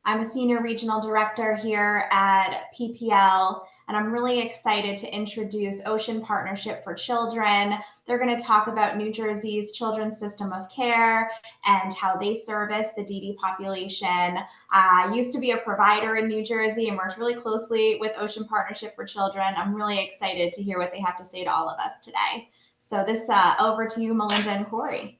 I'm a senior regional director here at PPL, and I'm really excited to introduce Ocean Partnership for Children. They're going to talk about New Jersey's children's system of care and how they service the DD population. I used to be a provider in New Jersey and worked really closely with Ocean Partnership for Children. I'm really excited to hear what they have to say to all of us today. So this over to you, Melinda and Corrie.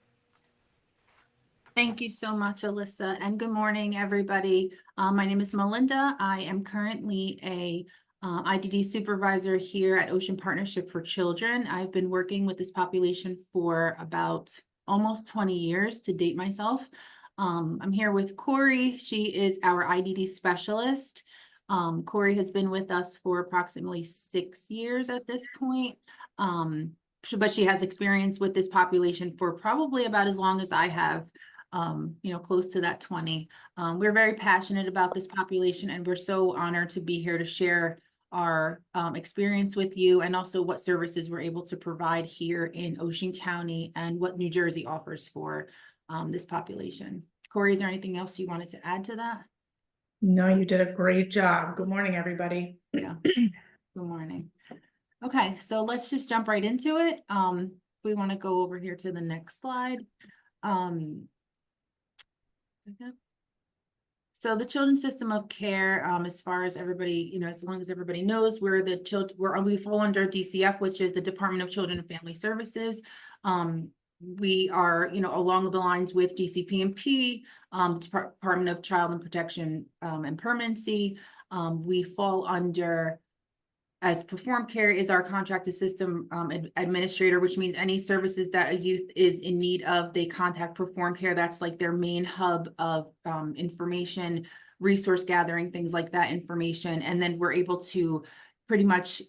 Thank you so much, Alyssa, and good morning, everybody. My name is Melinda. I am currently a IDD supervisor here at Ocean Partnership for Children. I've been working with this population for about almost 20 years to date myself. I'm here with Corrie. She is our IDD specialist. Corrie has been with us for approximately 6 years at this point. But she has experience with this population for probably about as long as I have. Close to that 20. We're very passionate about this population, and we're so honored to be here to share our experience with you, and also what services we're able to provide here in Ocean County and what New Jersey offers for this population. Corrie, is there anything else you wanted to add to that? No, you did a great job. Good morning, everybody. Yeah. Good morning. Okay, so let's just jump right into it. We want to go over here to the next slide. So the children's system of care, as far as everybody, as long as everybody knows, we fall under DCF, which is the Department of Children and Family Services. We are, along the lines with DCP&P, Department of Child and Protection and Permanency. We fall under, as Perform Care is our contracted system administrator, which means any services that a youth is in need of, they contact Perform Care. That's like their main hub of information, resource gathering, things like that information. And then we're able to pretty much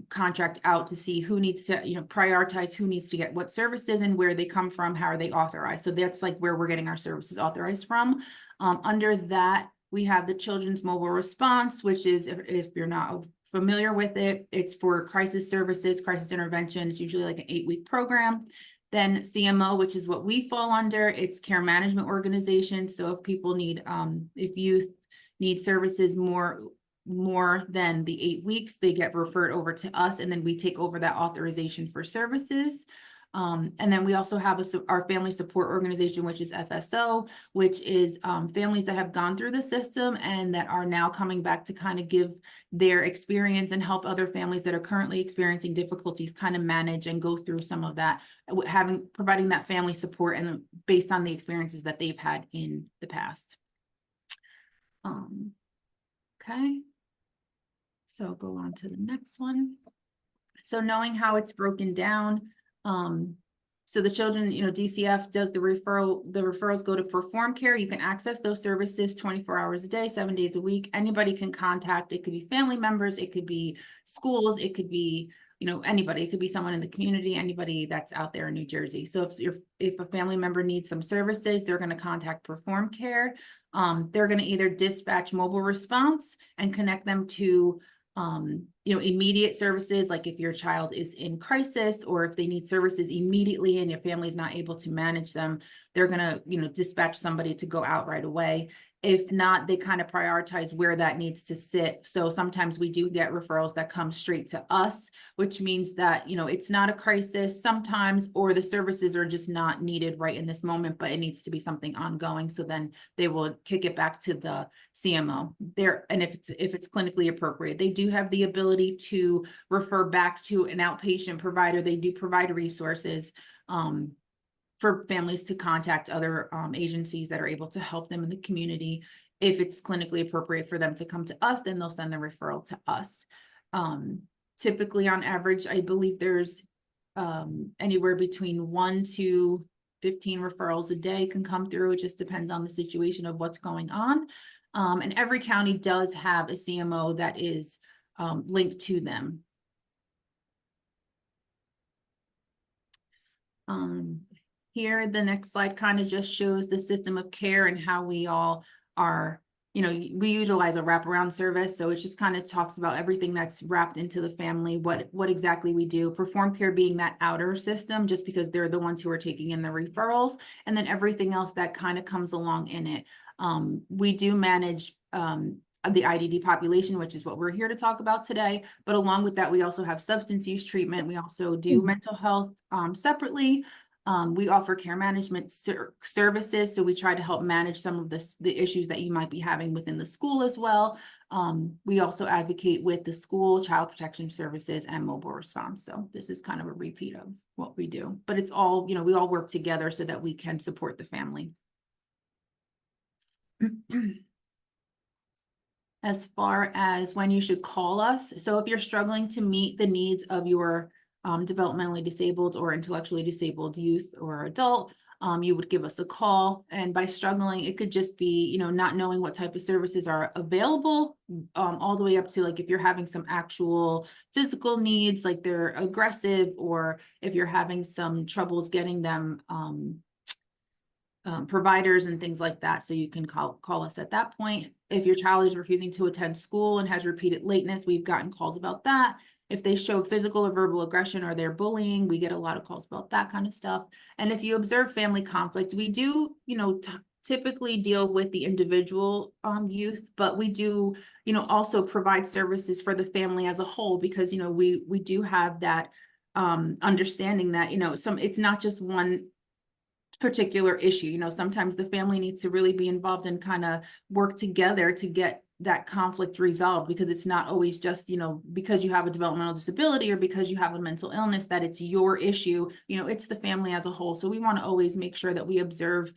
contract out to see who needs to, prioritize who needs to get what services and where they come from, how are they authorized. So that's like where we're getting our services authorized from. Under that, we have the Children's Mobile Response, which is, if you're not familiar with it, it's for crisis services, crisis intervention. It's usually like an 8-week program. Then CMO, which is what we fall under, it's care management organization. So if people need, if youth need services more than the 8 weeks, they get referred over to us, and then we take over that authorization for services. And then we also have our family support organization, which is FSO, which is families that have gone through the system and that are now coming back to kind of give their experience and help other families that are currently experiencing difficulties kind of manage and go through some of that, providing that family support and based on the experiences that they've had in the past. Okay, so I'll go on to the next one. So knowing how it's broken down, so the children, DCF does the referrals go to Perform Care. You can access those services 24 hours a day, 7 days a week. Anybody can contact. It could be family members, it could be schools, it could be, anybody. It could be someone in the community, anybody that's out there in New Jersey. So if a family member needs some services, they're going to contact Perform Care. They're going to either dispatch mobile response and connect them to immediate services, like if your child is in crisis or if they need services immediately and your family's not able to manage them, they're going to, dispatch somebody to go out right away. If not, they kind of prioritize where that needs to sit. So sometimes we do get referrals that come straight to us, which means that, it's not a crisis sometimes, or the services are just not needed right in this moment, but it needs to be something ongoing. So then they will kick it back to the CMO there. And if it's clinically appropriate, they do have the ability to refer back to an outpatient provider. They do provide resources, for families to contact other agencies that are able to help them in the community. If it's clinically appropriate for them to come to us, then they'll send the referral to us. Typically, on average, I believe there's anywhere between 1 to 15 referrals a day can come through. It just depends on the situation of what's going on. And every county does have a CMO that is linked to them. Here, the next slide kind of just shows the system of care and how we all are, we utilize a wraparound service. So it just kind of talks about everything that's wrapped into the family, what exactly we do. Perform Care being that outer system, just because they're the ones who are taking in the referrals, and then everything else that kind of comes along in it. We do manage the IDD population, which is what we're here to talk about today. But along with that, we also have substance use treatment. We also do mental health separately. We offer care management services, so we try to help manage some of the issues that you might be having within the school as well. We also advocate with the school, child protection services, and mobile response. So this is kind of a repeat of what we do, but it's all, we all work together so that we can support the family. As far as when you should call us, so if you're struggling to meet the needs of your developmentally disabled or intellectually disabled youth or adult, you would give us a call. And by struggling, it could just be, not knowing what type of services are available, all the way up to like if you're having some actual physical needs, like they're aggressive, or if you're having some troubles getting them providers and things like that. So you can call us at that point. If your child is refusing to attend school and has repeated lateness, we've gotten calls about that. If they show physical or verbal aggression or they're bullying, we get a lot of calls about that kind of stuff. And if you observe family conflict, we do, typically deal with the individual youth, but we do, also provide services for the family as a whole, because, we do have that understanding that, it's not just one particular issue. Sometimes the family needs to really be involved and kind of work together to get that conflict resolved, because it's not always just, because you have a developmental disability or because you have a mental illness that it's your issue. It's the family as a whole. So we want to always make sure that we observe,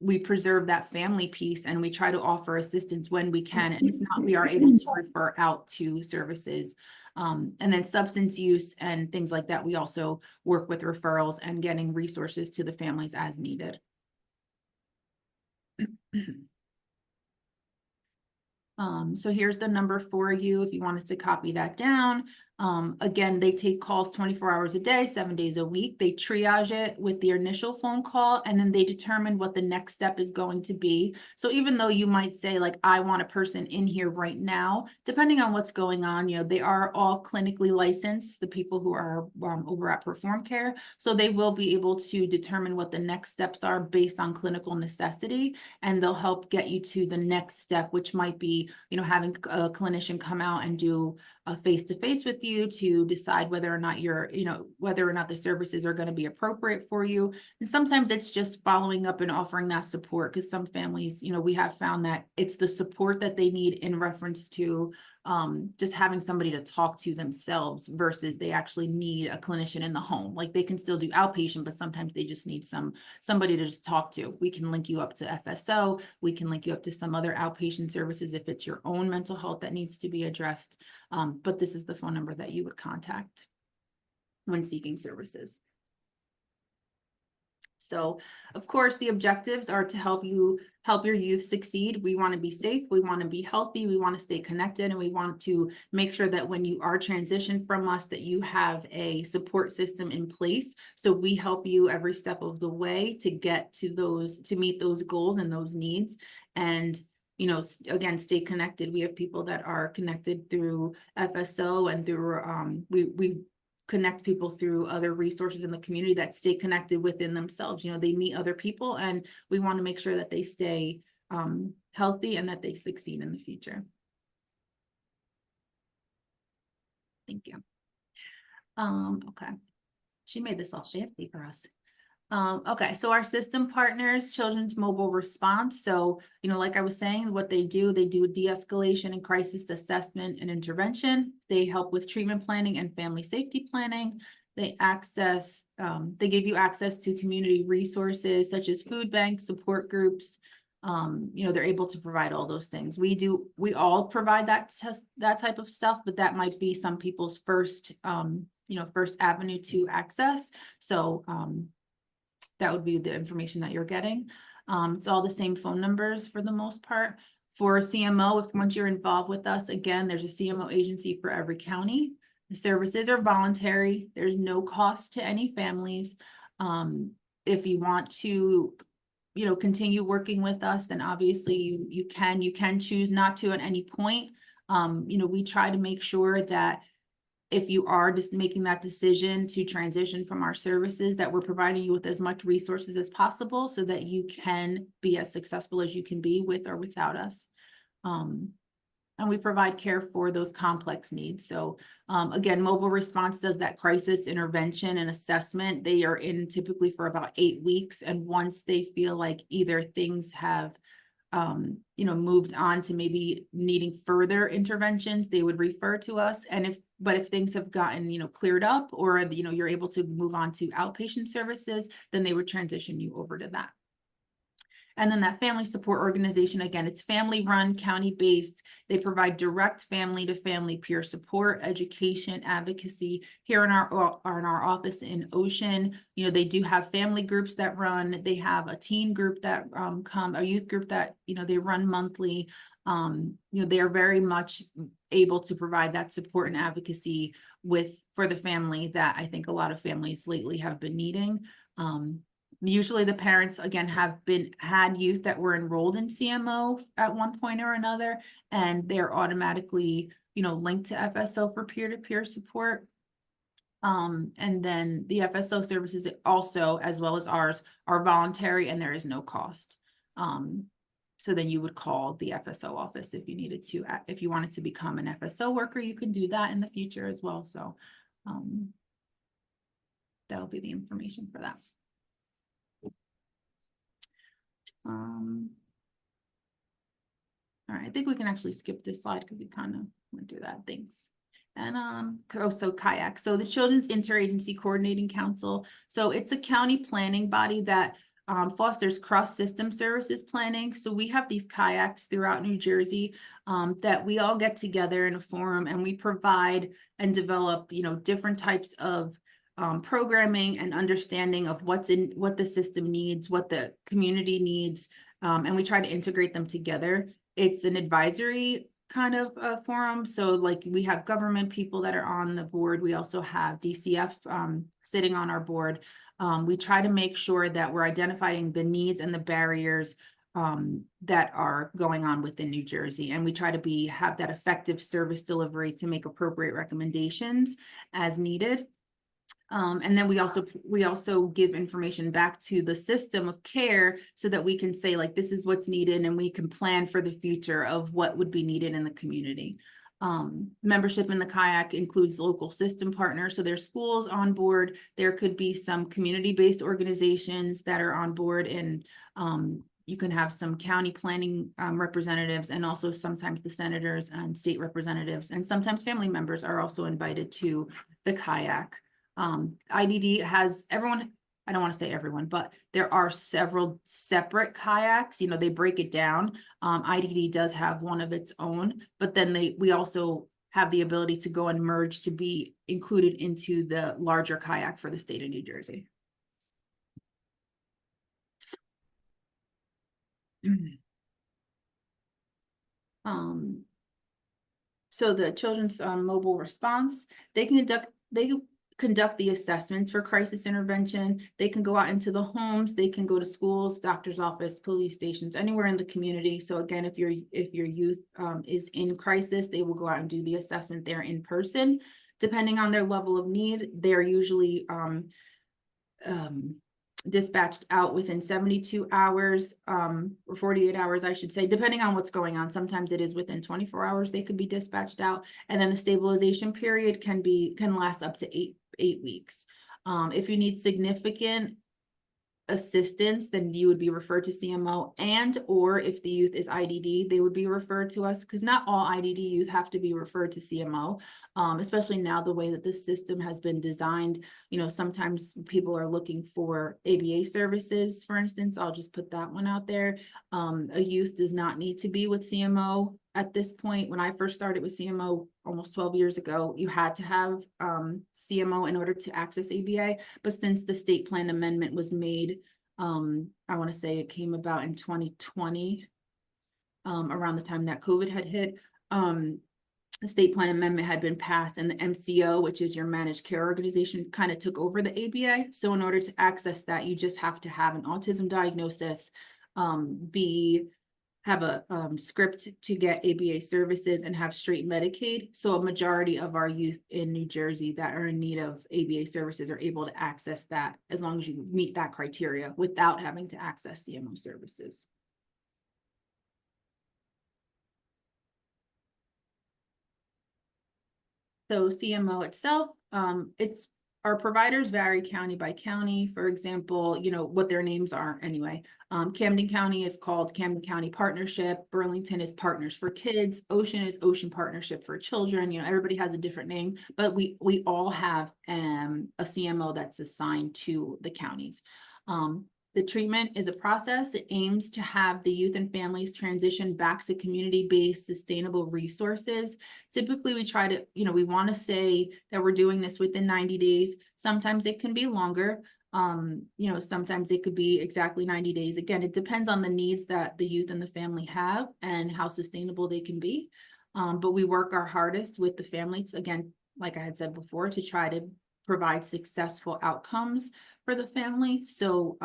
we preserve that family piece, and we try to offer assistance when we can. And if not, we are able to refer out to services. And then substance use and things like that, we also work with referrals and getting resources to the families as needed. So here's the number for you if you wanted to copy that down. Again, they take calls 24 hours a day, 7 days a week. They triage it with the initial phone call, and then they determine what the next step is going to be. So even though you might say, like, I want a person in here right now, depending on what's going on, they are all clinically licensed, the people who are over at Perform Care. So they will be able to determine what the next steps are based on clinical necessity, and they'll help get you to the next step, which might be, having a clinician come out and do a face-to-face with you to decide whether or not whether or not the services are going to be appropriate for you. And sometimes it's just following up and offering that support, because some families, we have found that it's the support that they need in reference to just having somebody to talk to themselves versus they actually need a clinician in the home. Like they can still do outpatient, but sometimes they just need somebody to just talk to. We can link you up to FSO. We can link you up to some other outpatient services if it's your own mental health that needs to be addressed. But this is the phone number that you would contact when seeking services. So, of course, the objectives are to help your youth succeed. We want to be safe, we want to be healthy, we want to stay connected, and we want to make sure that when you are transitioned from us, that you have a support system in place. So we help you every step of the way to get to meet those goals and those needs. And again, stay connected. We have people that are connected through FSO and through we connect people through other resources in the community that stay connected within themselves. They meet other people, and we want to make sure that they stay healthy and that they succeed in the future. Thank you. Okay. She made this all fancy for us. Okay, so our system partners, Children's Mobile Response. So, like I was saying, what they do de-escalation and crisis assessment and intervention. They help with treatment planning and family safety planning. They give you access to community resources such as food banks, support groups. They're able to provide all those things. We all provide that type of stuff, but that might be some people's first avenue to access. So, that would be the information that you're getting. It's all the same phone numbers for the most part. For CMO, once you're involved with us, again, there's a CMO agency for every county. The services are voluntary. There's no cost to any families. If you want to, continue working with us, then obviously you can choose not to at any point. We try to make sure that if you are just making that decision to transition from our services, that we're providing you with as much resources as possible so that you can be as successful as you can be with or without us. And we provide care for those complex needs. So again, mobile response does that crisis intervention and assessment. They are in typically for about 8 weeks. And once they feel like either things have moved on to maybe needing further interventions, they would refer to us. And if things have gotten, cleared up, or, you're able to move on to outpatient services, then they would transition you over to that. And then that family support organization, again, it's family run, county based. They provide direct family to family peer support, education, advocacy. Here in our office in Ocean, they do have family groups that run. They have a teen group that a youth group that, they run monthly. They are very much able to provide that support and advocacy for the family that I think a lot of families lately have been needing. Usually the parents, again, had youth that were enrolled in CMO at one point or another, and they're automatically, linked to FSO for peer-to-peer support. And then the FSO services also, as well as ours, are voluntary and there is no cost. So then you would call the FSO office if you needed to. If you wanted to become an FSO worker, you can do that in the future as well. So that'll be the information for that. All right, I think we can actually skip this slide because we kind of went through that. Thanks. And so kayak. So the Children's Interagency Coordinating Council. So it's a county planning body that fosters cross-system services planning. So we have these kayaks throughout New Jersey that we all get together in a forum, and we provide and develop, different types of programming and understanding of what the system needs, what the community needs, and we try to integrate them together. It's an advisory kind of forum. So like we have government people that are on the board. We also have DCF sitting on our board. We try to make sure that we're identifying the needs and the barriers that are going on within New Jersey. And we try to have that effective service delivery to make appropriate recommendations as needed. And then we also give information back to the system of care so that we can say, like, this is what's needed, and we can plan for the future of what would be needed in the community. Membership in the kayak includes local system partners. So there's schools on board. There could be some community-based organizations that are on board, and you can have some county planning representatives, and also sometimes the senators and state representatives, and sometimes family members are also invited to the kayak. IDD has everyone, I don't want to say everyone, but there are several separate kayaks, they break it down. IDD does have one of its own, but then we also have the ability to go and merge to be included into the larger kayak for the state of New Jersey. So the Children's Mobile Response, they conduct the assessments for crisis intervention. They can go out into the homes, they can go to schools, doctor's office, police stations, anywhere in the community. So again, if your youth is in crisis, they will go out and do the assessment there in person. Depending on their level of need, they're usually dispatched out within 72 hours or 48 hours, I should say, depending on what's going on. Sometimes it is within 24 hours they could be dispatched out, and then the stabilization period can last up to eight weeks. If you need significant assistance, then you would be referred to CMO, or if the youth is IDD, they would be referred to us, because not all IDD youth have to be referred to CMO, especially now the way that this system has been designed. Sometimes people are looking for ABA services, for instance. I'll just put that one out there. A youth does not need to be with CMO at this point. When I first started with CMO almost 12 years ago, you had to have CMO in order to access ABA. But since the state plan amendment was made, I want to say it came about in 2020, around the time that COVID had hit. The state plan amendment had been passed, and the MCO, which is your managed care organization, kind of took over the ABA. So in order to access that, you just have to have an autism diagnosis, be have a script to get ABA services and have straight Medicaid. So a majority of our youth in New Jersey that are in need of ABA services are able to access that as long as you meet that criteria without having to access CMO services. So CMO itself, our providers vary county by county. For example, you know, what their names are anyway. Camden County is called Camden County Partnership. Burlington is Partners for Kids. Ocean is Ocean Partnership for Children. You know, everybody has a different name, but we all have a CMO that's assigned to the counties. The treatment is a process. It aims to have the youth and families transition back to community-based sustainable resources. Typically, we try to, you know, we want to say that we're doing this within 90 days. Sometimes it can be longer. You know, sometimes it could be exactly 90 days. Again, it depends on the needs that the youth and the family have and how sustainable they can be. But we work our hardest with the families, again, like I had said before, to try to provide successful outcomes for the family. So,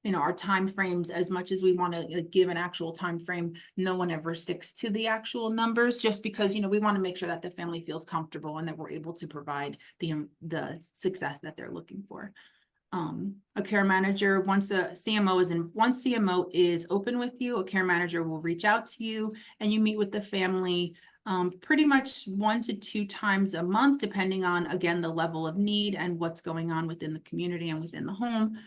you know, our timeframes, as much as we want to give an actual time frame, no one ever sticks to the actual numbers, just because, you know, we want to make sure that the family feels comfortable and that we're able to provide the success that they're looking for. A care manager, once CMO is open with you, a care manager will reach out to you and you meet with the family pretty much 1 to 2 times a month, depending on, again, the level of need and what's going on within the community and within the home.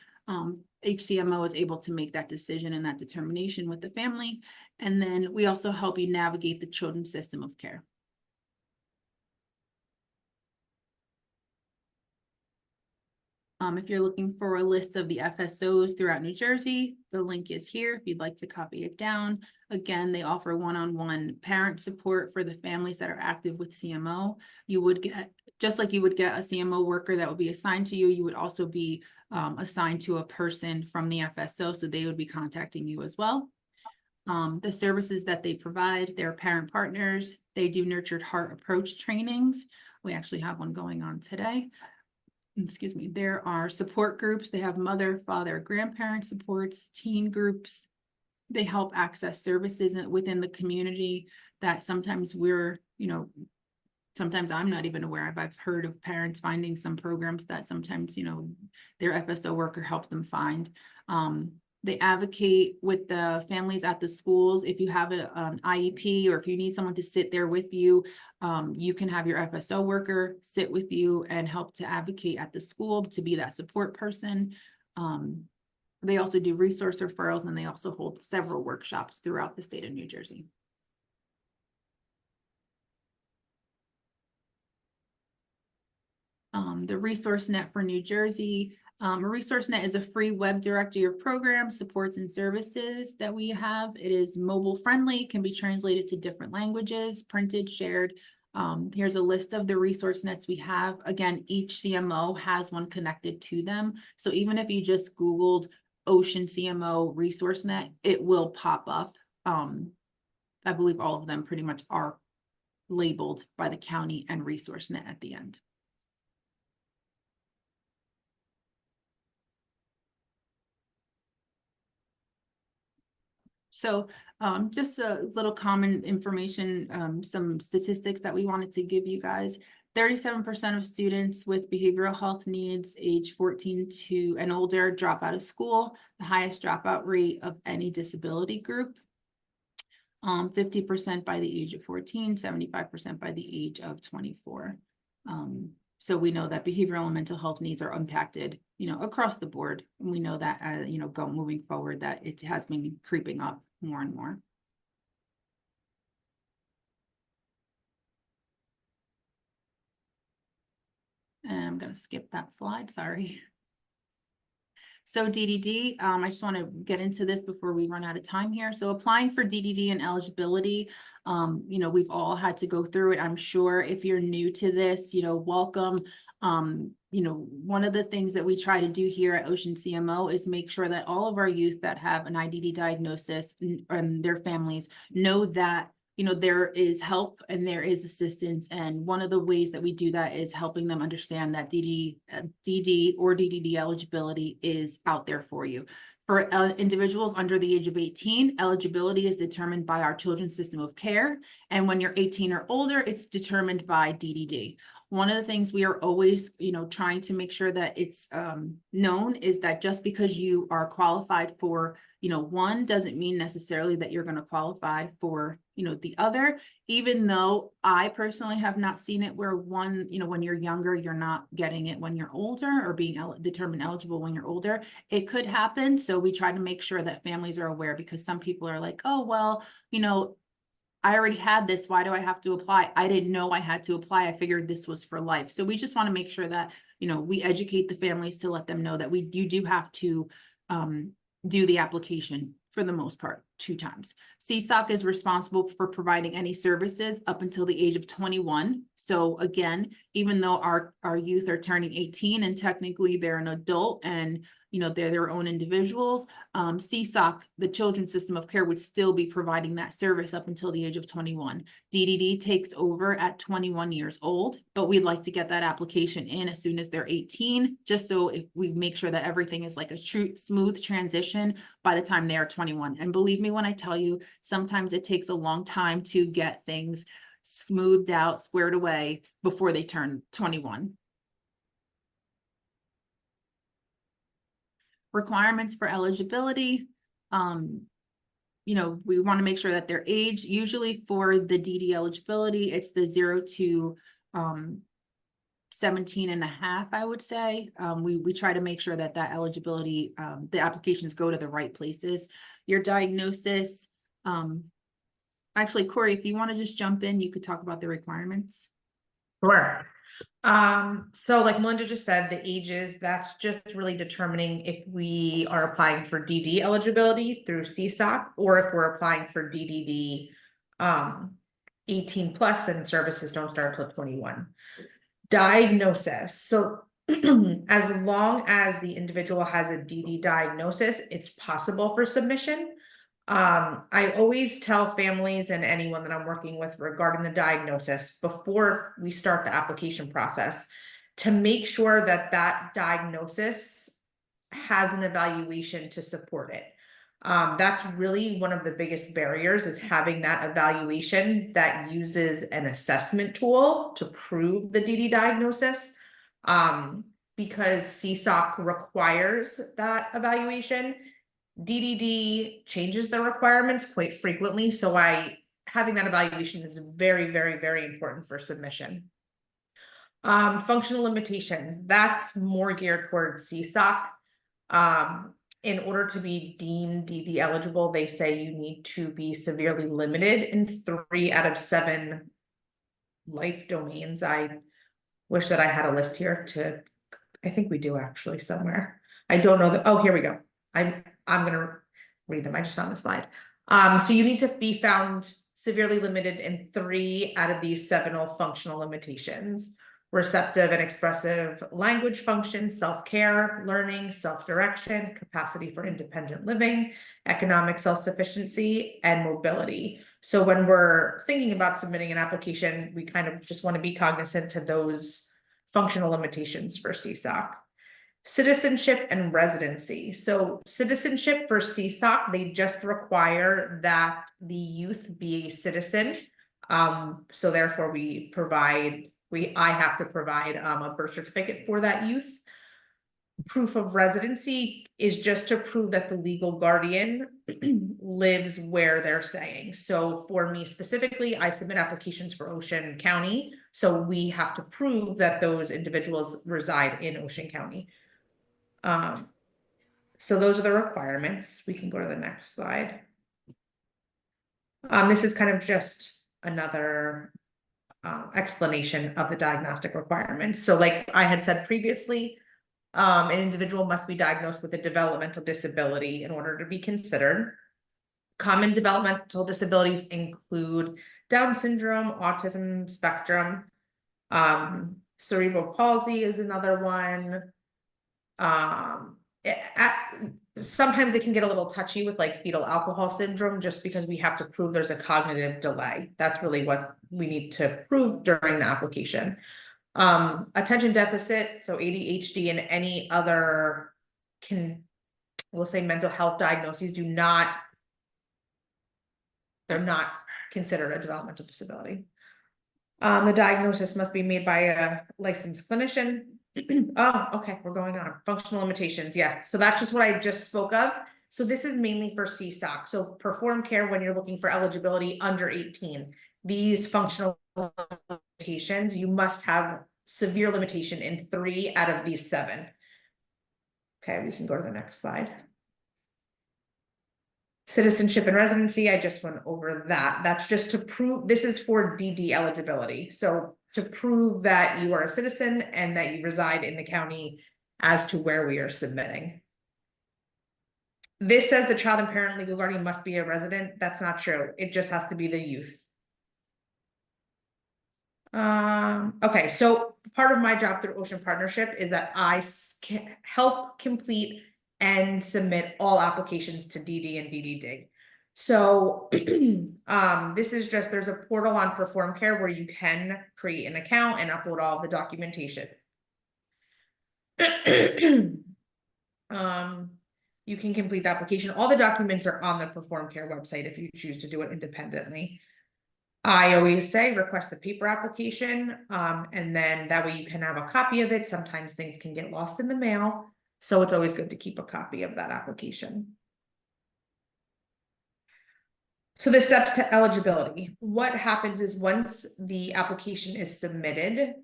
HCMO is able to make that decision and that determination with the family. And then we also help you navigate the children's system of care. If you're looking for a list of the FSOs throughout New Jersey, the link is here if you'd like to copy it down. Again, they offer one-on-one parent support for the families that are active with CMO. You would get, just like you would get a CMO worker that would be assigned to you, you would also be assigned to a person from the FSO, so they would be contacting you as well. The services that they provide, they're parent partners. They do nurtured heart approach trainings. We actually have one going on today. Excuse me, there are support groups. They have mother, father, grandparent supports, teen groups. They help access services within the community that sometimes we're, you know, sometimes I'm not even aware of. I've heard of parents finding some programs that sometimes, you know, their FSO worker helped them find. They advocate with the families at the schools. If you have an IEP or if you need someone to sit there with you, you can have your FSO worker sit with you and help to advocate at the school to be that support person. They also do resource referrals, and they also hold several workshops throughout the state of New Jersey. The Resource Net for New Jersey. A Resource Net is a free web directory of programs, supports, and services that we have. It is mobile friendly, can be translated to different languages, printed, shared. Here's a list of the resource nets we have. Again, each CMO has one connected to them. So even if you just Googled Ocean CMO Resource Net, it will pop up. I believe all of them pretty much are labeled by the county and Resource Net at the end. So just a little common information, some statistics that we wanted to give you guys. 37% of students with behavioral health needs age 14 to and older drop out of school, the highest dropout rate of any disability group. 50% by the age of 14, 75% by the age of 24. So we know that behavioral and mental health needs are impacted, you know, across the board. And we know that, you know, moving forward, that it has been creeping up more and more. And I'm going to skip that slide, sorry. So DDD, I just want to get into this before we run out of time here. So applying for DDD and eligibility, you know, we've all had to go through it. I'm sure if you're new to this, you know, welcome. You know, one of the things that we try to do here at Ocean CMO is make sure that all of our youth that have an IDD diagnosis and their families know that, you know, there is help and there is assistance. And one of the ways that we do that is helping them understand that DD or DDD eligibility is out there for you. For individuals under the age of 18, eligibility is determined by our children's system of care. And when you're 18 or older, it's determined by DDD. One of the things we are always, trying to make sure that it's known is that just because you are qualified for, one doesn't mean necessarily that you're going to qualify for, the other, even though I personally have not seen it where one, when you're younger, you're not getting it when you're older or being determined eligible when you're older. It could happen. So we try to make sure that families are aware, because some people are like, oh, well, I already had this. Why do I have to apply? I didn't know I had to apply. I figured this was for life. So we just want to make sure that, we educate the families to let them know that you do have to do the application for the most part 2 times. CSOC is responsible for providing any services up until the age of 21. So again, even though our youth are turning 18 and technically they're an adult and they're their own individuals, CSOC, the Children's System of Care, would still be providing that service up until the age of 21. DDD takes over at 21 years old, but we'd like to get that application in as soon as they're 18, just so if we make sure that everything is like a true smooth transition by the time they are 21. And believe me when I tell you, sometimes it takes a long time to get things smoothed out, squared away before they turn 21. Requirements for eligibility. We want to make sure that their age, usually for the DD eligibility, it's the 0 to 17 and a half, I would say. We try to make sure that eligibility, the applications go to the right places. Your diagnosis, actually, Corrie, if you want to just jump in, you could talk about the requirements. Sure. So like Melinda just said, the ages, that's just really determining if we are applying for DD eligibility through CSOC, or if we're applying for DDD 18 plus and services don't start until 21. Diagnosis. So as long as the individual has a DD diagnosis, it's possible for submission. I always tell families and anyone that I'm working with regarding the diagnosis before we start the application process to make sure that diagnosis has an evaluation to support it. That's really one of the biggest barriers, is having that evaluation that uses an assessment tool to prove the DD diagnosis. Because CSOC requires that evaluation. DDD changes the requirements quite frequently, so having that evaluation is very, very, very important for submission. Functional limitations, that's more geared towards CSOC. In order to be deemed DD eligible, they say you need to be severely limited in 3 out of 7 life domains. I wish that I had a list here I think we do actually somewhere. I don't know that. Oh, here we go. I'm gonna read them. I just found the slide. So you need to be found severely limited in 3 out of these 7 functional limitations: receptive and expressive language function, self-care, learning, self-direction, capacity for independent living, economic self-sufficiency, and mobility. So when we're thinking about submitting an application, we kind of just want to be cognizant to those functional limitations for CSOC. Citizenship and residency. So citizenship for CSOC, they just require that the youth be a citizen. So therefore I have to provide a birth certificate for that youth. Proof of residency is just to prove that the legal guardian lives where they're saying. So for me specifically, I submit applications for Ocean County. So we have to prove that those individuals reside in Ocean County. So those are the requirements. We can go to the next slide. This is kind of just another explanation of the diagnostic requirements. So like I had said previously, an individual must be diagnosed with a developmental disability in order to be considered. Common developmental disabilities include Down syndrome, autism spectrum, cerebral palsy is another one. Sometimes it can get a little touchy with like fetal alcohol syndrome, just because we have to prove there's a cognitive delay. That's really what we need to prove during the application. Attention deficit, so ADHD and any other we'll say mental health diagnoses they're not considered a developmental disability. The diagnosis must be made by a licensed clinician. Oh, okay, we're going on. Functional limitations, yes. So that's just what I just spoke of. So this is mainly for CSOC. So perform care when you're looking for eligibility under 18. These functional limitations, you must have severe limitation in 3 out of these 7. Okay, we can go to the next slide. Citizenship and residency, I just went over that. That's just to prove, this is for DD eligibility. So to prove that you are a citizen and that you reside in the county as to where we are submitting. This says the child and parent legal guardian must be a resident. That's not true. It just has to be the youth. Okay, so part of my job through Ocean Partnership is that I help complete and submit all applications to DD and DDD. So this is just, there's a portal on Perform Care where you can create an account and upload all the documentation. You can complete the application. All the documents are on the Perform Care website if you choose to do it independently. I always say request the paper application, and then that way you can have a copy of it. Sometimes things can get lost in the mail, so it's always good to keep a copy of that application. So the steps to eligibility. What happens is once the application is submitted,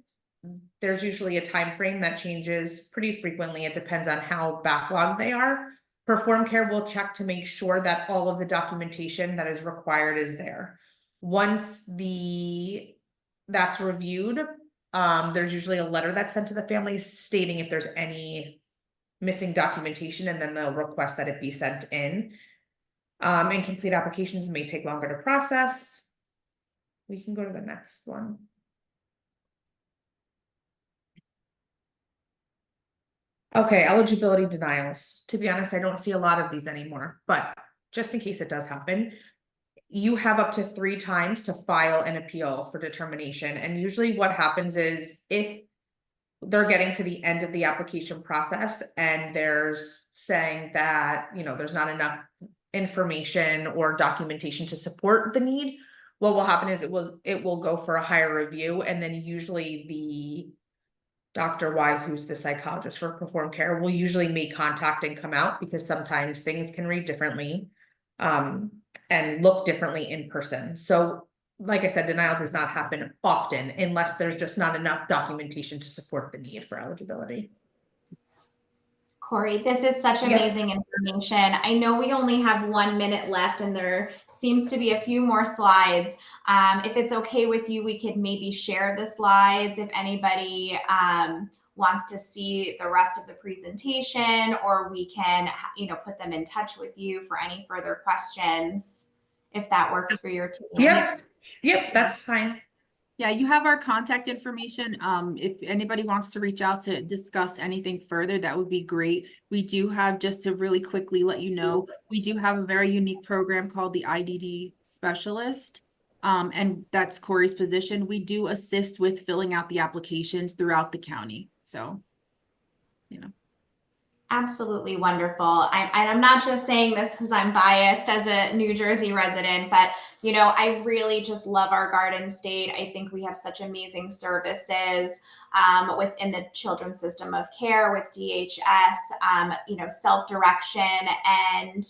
there's usually a time frame that changes pretty frequently. It depends on how backlogged they are. Perform Care will check to make sure that all of the documentation that is required is there. Once that's reviewed, there's usually a letter that's sent to the families stating if there's any missing documentation, and then they'll request that it be sent in. Incomplete applications may take longer to process. We can go to the next one. Okay, eligibility denials. To be honest, I don't see a lot of these anymore, but just in case it does happen, you have up to 3 times to file an appeal for determination. And usually what happens is if they're getting to the end of the application process and there's saying that, you know, there's not enough information or documentation to support the need, what will happen is it will go for a higher review, and then usually the Dr. Y, who's the psychologist for Perform Care, will usually make contact and come out, because sometimes things can read differently and look differently in person. So like I said, denial does not happen often unless there's just not enough documentation to support the need for eligibility. Corrie, this is such amazing information. I know we only have 1 minute left and there seems to be a few more slides. If it's okay with you, we could maybe share the slides if anybody wants to see the rest of the presentation, or we can, you know, put them in touch with you for any further questions, if that works for your team. Yep, that's fine. Yeah, you have our contact information. If anybody wants to reach out to discuss anything further, that would be great. We do have, just to really quickly let you know, we do have a very unique program called the IDD specialist. And that's Corrie's position. We do assist with filling out the applications throughout the county. So, you know. Absolutely wonderful. I'm not just saying this because I'm biased as a New Jersey resident, but you know, I really just love our Garden State. I think we have such amazing services within the children's system of care with DHS, you know, self-direction, and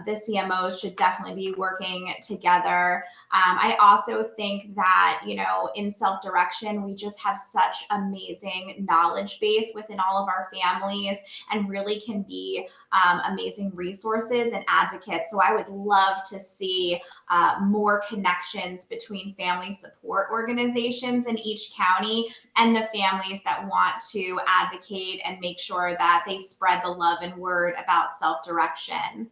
the CMOs should definitely be working together. I also think that, you know, in self-direction, we just have such amazing knowledge base within all of our families, and really can be amazing resources and advocates. So I would love to see more connections between family support organizations in each county and the families that want to advocate and make sure that they spread the love and word about self-direction.